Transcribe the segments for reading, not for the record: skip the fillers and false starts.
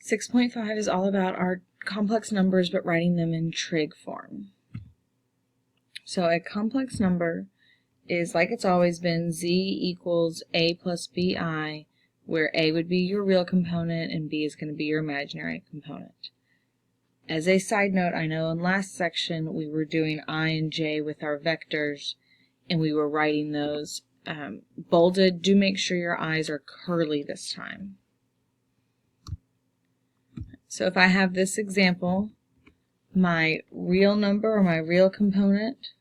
6.5 is all about our complex numbers, but writing them in trig form. So a complex number is, like it's always been, z equals a plus bi, where a would be your real component and b is going to be your imaginary component. As a side note, I know in last section we were doing I and j with our vectors, and we were writing those bolded. Do make sure your i's are curly this time. So if I have this example, my real number or my real component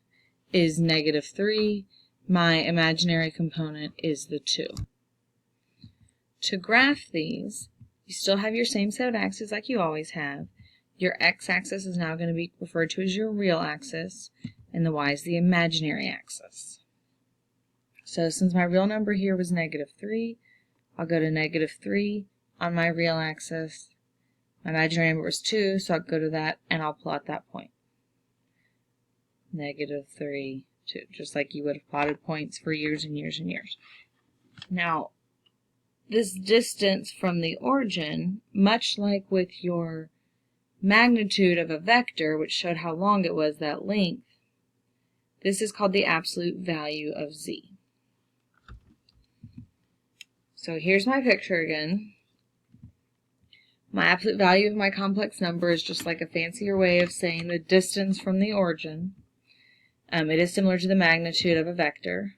is -3. My imaginary component is the 2. To graph these, you still have your same set of axes like you always have. Your x-axis is now going to be referred to as your real axis, and the y is the imaginary axis. So since my real number here was -3, I'll go to -3 on my real axis. My imaginary number was 2, so I'll go to that and I'll plot that point. -3, 2, just like you would have plotted points for years and years and years. Now, this distance from the origin, much like with your magnitude of a vector, which showed how long it was, that length, this is called the absolute value of z. So here's my picture again. My absolute value of my complex number is just like a fancier way of saying the distance from the origin. It is similar to the magnitude of a vector.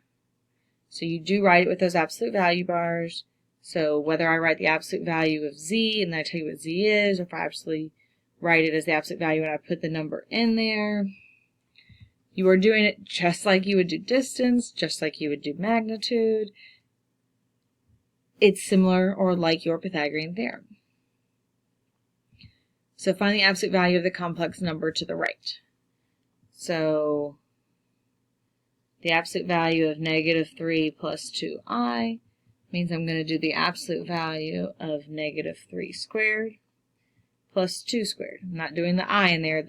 So you do write it with those absolute value bars. So whether I write the absolute value of z and then I tell you what z is, or if I absolutely write it as the absolute value and I put the number in there, you are doing it just like you would do distance, just like you would do magnitude. It's similar or like your Pythagorean theorem. So find the absolute value of the complex number to the right. So the absolute value of -3 plus 2i means I'm going to do the absolute value of -3 squared plus 2 squared. I'm not doing the I in there.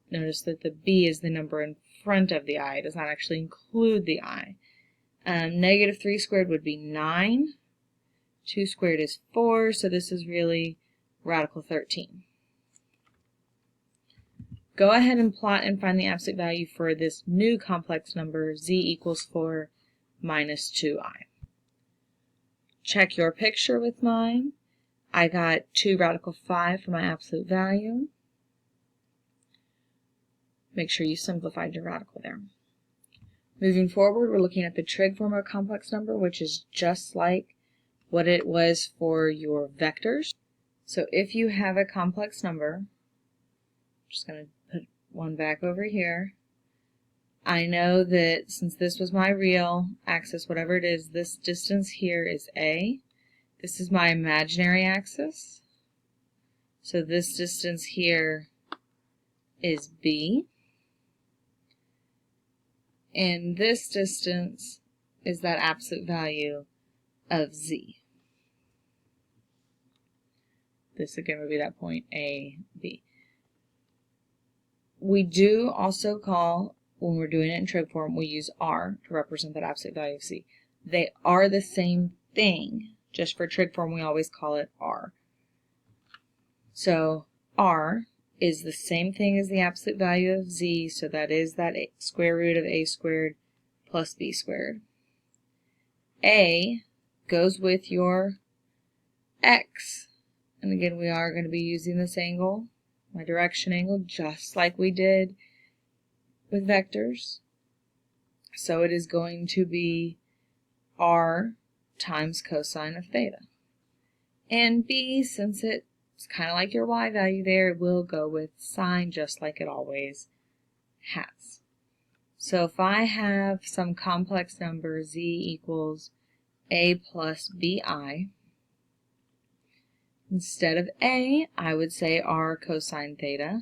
Notice that the b is the number in front of the I. It does not actually include the I. -3 squared would be 9. 2 squared is 4, so this is really radical 13. Go ahead and plot and find the absolute value for this new complex number, z equals 4 minus 2i. Check your picture with mine. I got 2 radical 5 for my absolute value. Make sure you simplified your radical there. Moving forward, we're looking at the trig form of a complex number, which is just like what it was for your vectors. So if you have a complex number, I'm just going to put one back over here. I know that since this was my real axis, whatever it is, this distance here is a. This is my imaginary axis. So this distance here is b. And this distance is that absolute value of z. This again would be that point A, B. We do also call, when we're doing it in trig form, we use r to represent that absolute value of z. They are the same thing. Just for trig form, we always call it r. So r is the same thing as the absolute value of z, so that is that square root of a squared plus b squared. A goes with your x. And again, we are going to be using this angle, my direction angle, just like we did with vectors. So it is going to be r times cosine of theta. And b, since it's kind of like your y value there, it will go with sine just like it always has. So if I have some complex number, z equals a plus bi, instead of a, I would say r cosine theta.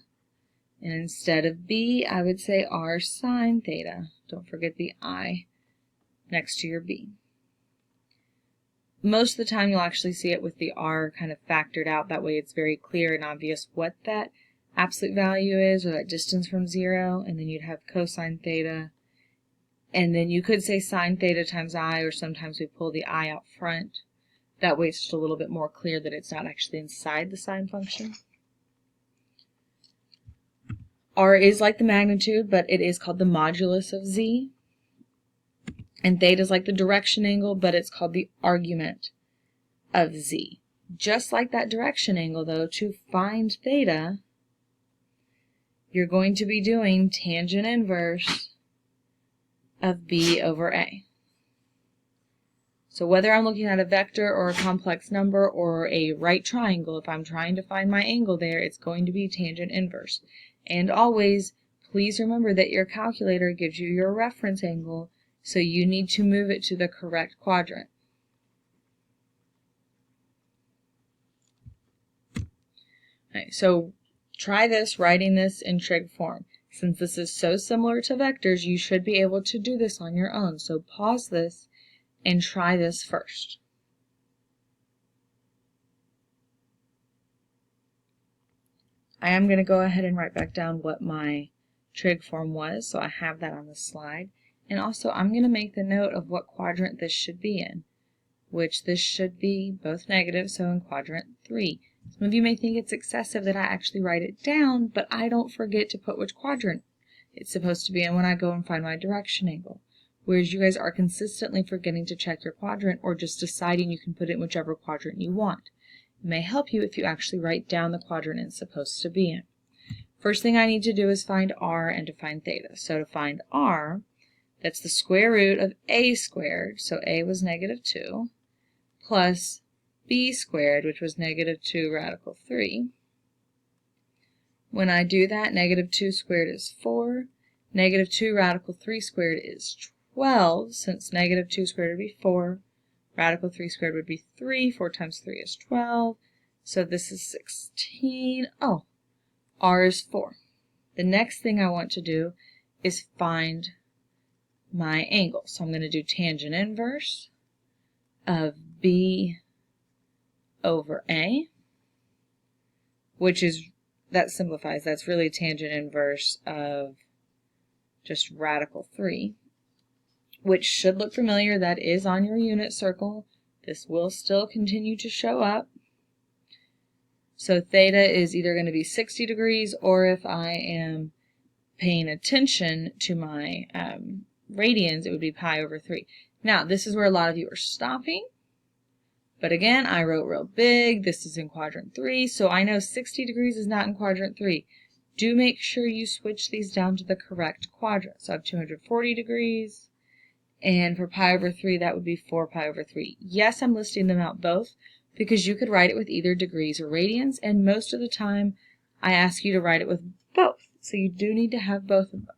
And instead of b, I would say r sine theta. Don't forget the I next to your b. Most of the time you'll actually see it with the r kind of factored out. That way it's very clear and obvious what that absolute value is, or that distance from 0. And then you'd have cosine theta. And then you could say sine theta times I, or sometimes we pull the I out front. That way it's just a little bit more clear that it's not actually inside the sine function. R is like the magnitude, but it is called the modulus of z. And theta is like the direction angle, but it's called the argument of z. Just like that direction angle, though, to find theta, you're going to be doing tangent inverse of b over a. So whether I'm looking at a vector or a complex number or a right triangle, if I'm trying to find my angle there, it's going to be tangent inverse. And always, please remember that your calculator gives you your reference angle, so you need to move it to the correct quadrant. Okay, so try this, writing this in trig form. Since this is so similar to vectors, you should be able to do this on your own. So pause this and try this first. I am going to go ahead and write back down what my trig form was, so I have that on the slide. And also, I'm going to make the note of what quadrant this should be in, which this should be both negative, so in quadrant 3. Some of you may think it's excessive that I actually write it down, but I don't forget to put which quadrant it's supposed to be in when I go and find my direction angle. Whereas you guys are consistently forgetting to check your quadrant or just deciding you can put it in whichever quadrant you want. It may help you if you actually write down the quadrant it's supposed to be in. First thing I need to do is find r and to find theta. So to find r, that's the square root of a squared, so a was negative 2, plus b squared, which was negative 2 radical 3. When I do that, negative 2 squared is 4, negative 2 radical 3 squared is 12, since negative 2 squared would be 4, radical 3 squared would be 3, 4 times 3 is 12, so this is 16. Oh, r is 4. The next thing I want to do is find my angle. So I'm going to do tangent inverse of b over a, which is, that simplifies, that's really tangent inverse of just radical 3, which should look familiar. That is on your unit circle. This will still continue to show up. So theta is either going to be 60 degrees, or if I am paying attention to my radians, it would be pi over 3. Now, this is where a lot of you are stopping. But again, I wrote real big. This is in quadrant 3, so I know 60 degrees is not in quadrant 3. Do make sure you switch these down to the correct quadrant. So I have 240 degrees, and for pi over 3, that would be 4 pi over 3. Yes, I'm listing them out both, because you could write it with either degrees or radians, and most of the time, I ask you to write it with both. So you do need to have both of them.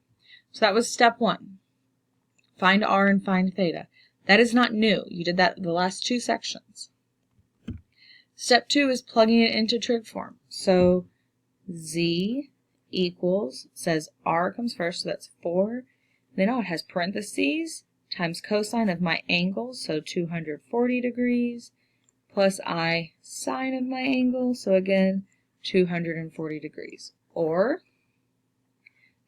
So that was step 1. Find r and find theta. That is not new. You did that the last 2 sections. Step 2 is plugging it into trig form. So z equals, says r comes first, so that's 4. Then it has parentheses times cosine of my angle, so 240 degrees, plus I sine of my angle, so again 240 degrees. Or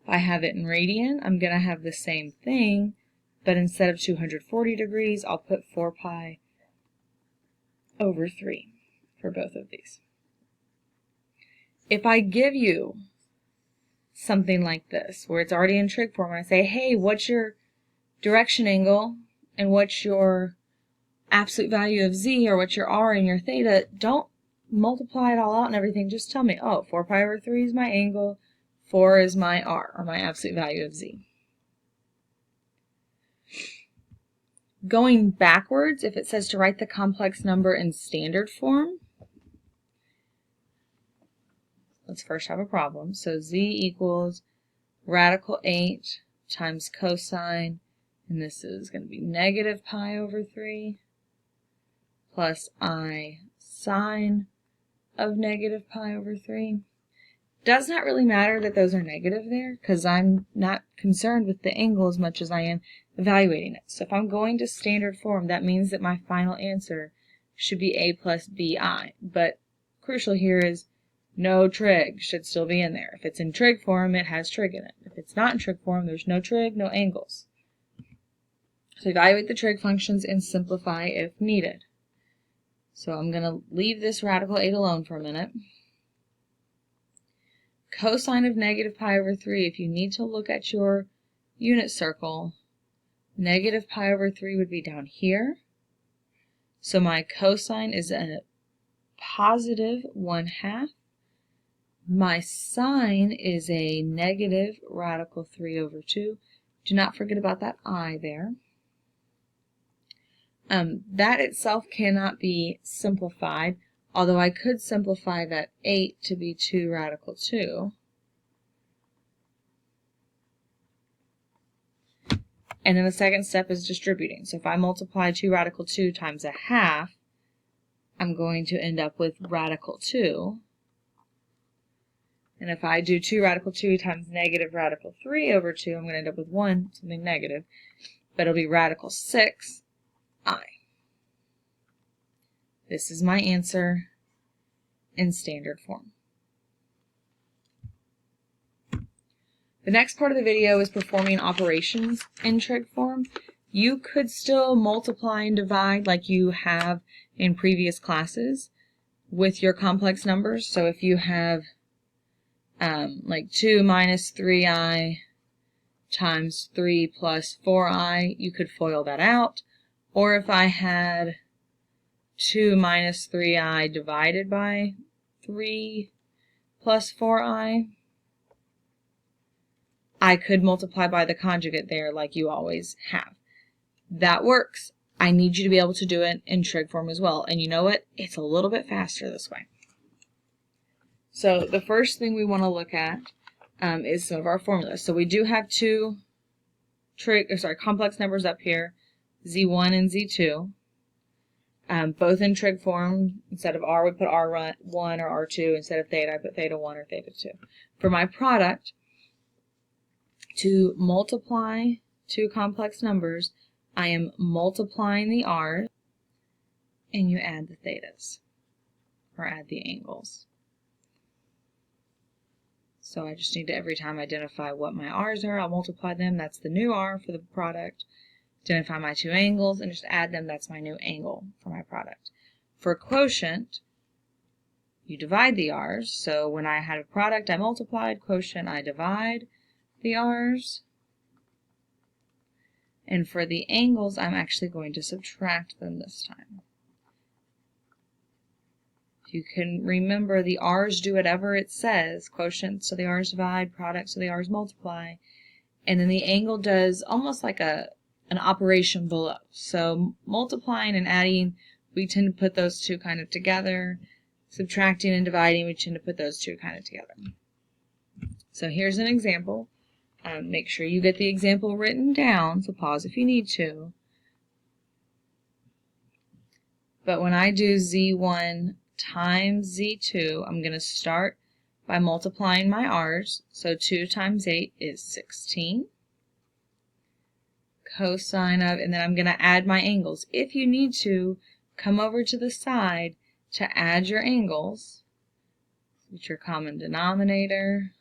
if I have it in radian, I'm going to have the same thing, but instead of 240 degrees, I'll put 4 pi over 3 for both of these. If I give you something like this, where it's already in trig form, and I say, hey, what's your direction angle, and what's your absolute value of z, or what's your r and your theta, don't multiply it all out and everything. Just tell me, oh, 4 pi over 3 is my angle, 4 is my r, or my absolute value of z. Going backwards, if it says to write the complex number in standard form, let's first have a problem. So z equals radical 8 times cosine, and this is going to be negative pi over 3, plus I sine of negative pi over 3. Does not really matter that those are negative there, because I'm not concerned with the angle as much as I am evaluating it. So if I'm going to standard form, that means that my final answer should be a plus bi. But crucial here is no trig should still be in there. If it's in trig form, it has trig in it. If it's not in trig form, there's no trig, no angles. So evaluate the trig functions and simplify if needed. So I'm going to leave this radical 8 alone for a minute. Cosine of negative pi over 3, if you need to look at your unit circle, negative pi over 3 would be down here. So my cosine is a positive 1/2. My sine is a negative radical 3 over 2. Do not forget about that I there. That itself cannot be simplified, although I could simplify that 8 to be 2 radical 2. And then the second step is distributing. So if I multiply 2 radical 2 times 1/2, I'm going to end up with radical 2. And if I do 2 radical 2 times negative radical 3 over 2, I'm going to end up with 1, something negative. But it'll be radical 6i. This is my answer in standard form. The next part of the video is performing operations in trig form. You could still multiply and divide like you have in previous classes with your complex numbers. So if you have like 2 minus 3i times 3 plus 4i, you could FOIL that out. Or if I had 2 minus 3i divided by 3 plus 4i, I could multiply by the conjugate there like you always have. That works. I need you to be able to do it in trig form as well. And you know what? It's a little bit faster this way. So the first thing we want to look at is some of our formulas. So we do have two complex numbers up here, z1 and z2. Both in trig form. Instead of r, we put r1 or r2. Instead of theta, I put theta 1 or theta 2. For my product, to multiply two complex numbers, I am multiplying the r's, and you add the thetas, or add the angles. So I just need to, every time, identify what my r's are. I'll multiply them. That's the new r for the product. Identify my two angles and just add them. That's my new angle for my product. For quotient, you divide the r's. So when I had a product, I multiplied. Quotient, I divide the r's. And for the angles, I'm actually going to subtract them this time. You can remember the r's do whatever it says. Quotient, so the r's divide. Product, so the r's multiply. And then the angle does almost like an operation below. So multiplying and adding, we tend to put those two kind of together. Subtracting and dividing, we tend to put those two kind of together. So here's an example. Make sure you get the example written down, so pause if you need to. But when I do z1 times z2, I'm going to start by multiplying my r's. So 2 times 8 is 16. Cosine of, and then I'm going to add my angles. If you need to, come over to the side to add your angles. It's your common denominator.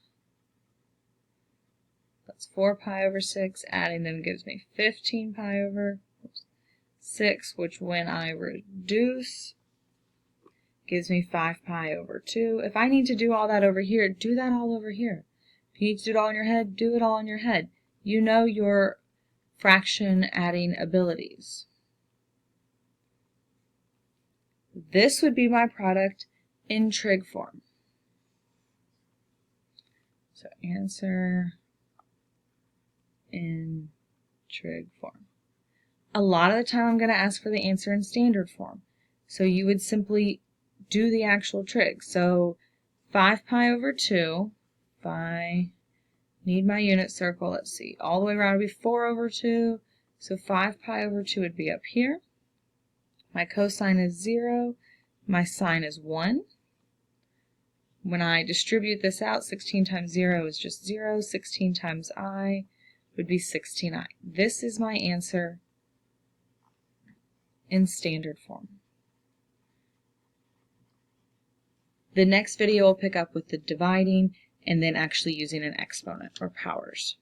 That's 4 pi over 6. Adding them gives me 15 pi over 6, which when I reduce gives me 5 pi over 2. If I need to do all that over here, do that all over here. If you need to do it all in your head, do it all in your head. You know your fraction adding abilities. This would be my product in trig form. So answer in trig form. A lot of the time I'm going to ask for the answer in standard form. So you would simply do the actual trig. So 5 pi over 2, if I need my unit circle, let's see, all the way around would be 4 over 2, so 5 pi over 2 would be up here. My cosine is 0, my sine is 1. When I distribute this out, 16 times 0 is just 0, 16 times I would be 16i. This is my answer in standard form. The next video will pick up with the dividing and then actually using an exponent or powers.